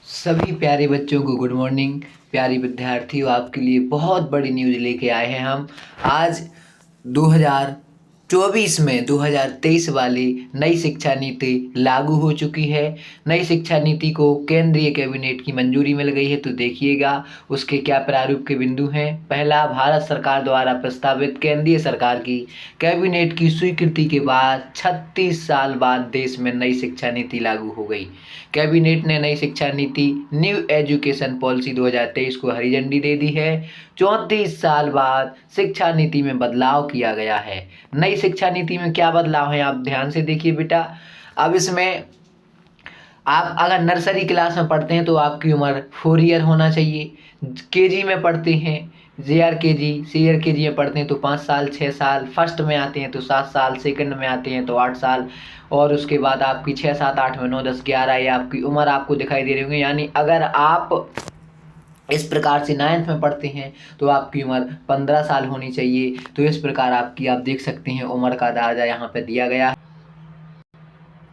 सभी प्यारे बच्चों को गुड मॉर्निंग। प्यारी विद्यार्थियों, आपके लिए बहुत बड़ी न्यूज़ लेके आए हैं हम आज। 2024 में 2023 वाली नई शिक्षा नीति लागू हो चुकी है। नई शिक्षा नीति को केंद्रीय कैबिनेट की मंजूरी मिल गई है। तो देखिएगा उसके क्या प्रारूप के बिंदु हैं। पहला, भारत सरकार द्वारा प्रस्तावित केंद्रीय सरकार की कैबिनेट की स्वीकृति के बाद 36 साल बाद देश में नई शिक्षा नीति लागू हो गई। कैबिनेट ने नई शिक्षा नीति न्यू एजुकेशन पॉलिसी 2023 को हरी झंडी दे दी है। 34 साल बाद शिक्षा नीति में बदलाव किया गया है। नई शिक्षा नीति में क्या बदलाव है, आप ध्यान से देखिए बेटा। अब इसमें आप अगर नर्सरी क्लास में पढ़ते हैं तो आपकी उम्र 4 ईयर होना चाहिए। केजी में पढ़ते हैं, JR केजी, सीनियर केजी में पढ़ते हैं तो 5 साल 6 साल, फर्स्ट में आते हैं तो 7 साल, सेकंड में आते हैं तो 8 साल, और उसके बाद आपकी 6 7 8 में 9 10 11 ये आपकी उम्र आपको दिखाई दे रही होगी। यानी अगर आप इस प्रकार से 9th में पढ़ते हैं तो आपकी उम्र 15 साल होनी चाहिए। तो इस प्रकार आपकी आप देख सकते हैं उम्र का अंदाजा यहाँ पे दिया गया है।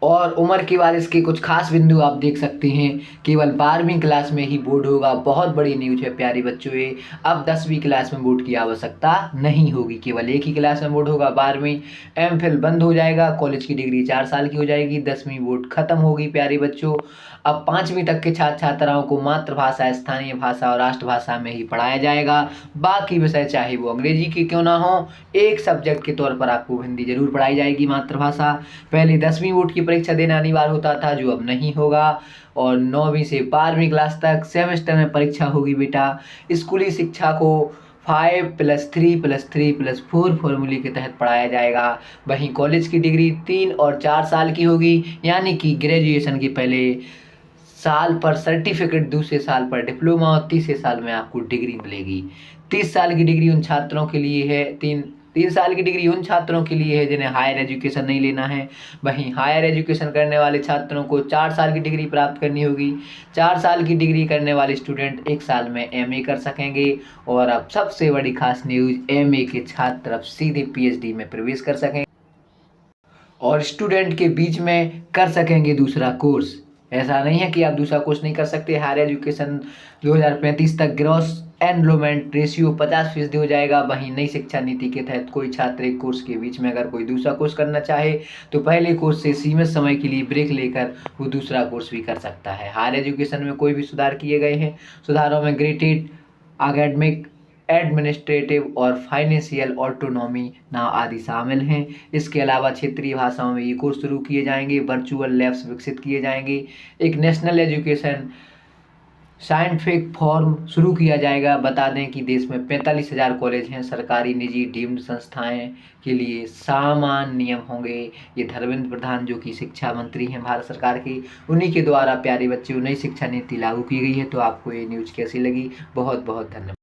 और उम्र के बाद इसके कुछ खास बिंदु आप देख सकते हैं। केवल 12वीं क्लास में ही बोर्ड होगा। बहुत बड़ी न्यूज़ है प्यारे बच्चों ये। अब 10वीं क्लास में बोर्ड की आवश्यकता नहीं होगी, केवल एक ही क्लास में बोर्ड होगा। 12वीं MPhil बंद हो जाएगा, कॉलेज की डिग्री 4 साल की हो जाएगी। 10वीं बोर्ड खत्म होगी प्यारे बच्चों। अब 5वीं तक के छात्र छात्राओं को मातृभाषा, स्थानीय भाषा और राष्ट्रभाषा में ही पढ़ाया जाएगा। बाकी विषय चाहे वो अंग्रेजी के क्यों ना हो, एक सब्जेक्ट के तौर पर आपको हिंदी जरूर पढ़ाई जाएगी, मातृभाषा। पहले 10वीं बोर्ड की परीक्षा देना अनिवार्य होता था, जो अब नहीं होगा। और 9वीं से 12वीं क्लास तक सेमेस्टर में परीक्षा होगी बेटा। स्कूली शिक्षा को 5+3+3+4 फॉर्मूले के तहत पढ़ाया जाएगा। वहीं कॉलेज की डिग्री 3 और 4 साल की होगी। यानी कि ग्रेजुएशन के पहले साल पर सर्टिफिकेट, दूसरे साल पर डिप्लोमा और तीसरे साल में आपको डिग्री मिलेगी। 30 साल की डिग्री उन छात्रों के लिए है, 3 साल की डिग्री उन छात्रों के लिए है जिन्हें हायर एजुकेशन नहीं लेना है। वहीं हायर एजुकेशन करने वाले छात्रों को 4 साल की डिग्री प्राप्त करनी होगी। 4 साल की डिग्री करने वाले स्टूडेंट 1 साल में MA कर सकेंगे। और अब सबसे बड़ी खास न्यूज़, MA के छात्र अब सीधे PhD में प्रवेश कर सकेंगे और स्टूडेंट के बीच में कर सकेंगे दूसरा कोर्स। ऐसा नहीं है कि आप दूसरा कोर्स नहीं कर सकते। हायर एजुकेशन 2035 तक ग्रॉस एनरोलमेंट रेशियो 50% हो जाएगा। वहीं नई शिक्षा नीति के तहत कोई छात्र एक कोर्स के बीच में अगर कोई दूसरा कोर्स करना चाहे तो पहले कोर्स से सीमित समय के लिए ब्रेक लेकर वो दूसरा कोर्स भी कर सकता है। हायर एजुकेशन में कोई भी सुधार किए गए हैं। सुधारों में ग्रेडेड एकेडमिक, एडमिनिस्ट्रेटिव और फाइनेंशियल ऑटोनॉमी नाम आदि शामिल हैं। इसके अलावा क्षेत्रीय भाषाओं में ये कोर्स शुरू किए जाएंगे। वर्चुअल लैब्स विकसित किए जाएंगे। एक नेशनल एजुकेशन साइंटिफिक फॉर्म शुरू किया जाएगा। बता दें कि देश में 45,000 कॉलेज हैं। सरकारी, निजी, डीम्ड संस्थाएं के लिए समान नियम होंगे। ये धर्मेंद्र प्रधान, जो कि शिक्षा मंत्री हैं भारत सरकार के, उन्हीं के द्वारा प्यारे बच्चों नई शिक्षा नीति लागू की गई है। तो आपको ये न्यूज़ कैसी लगी? बहुत बहुत धन्यवाद।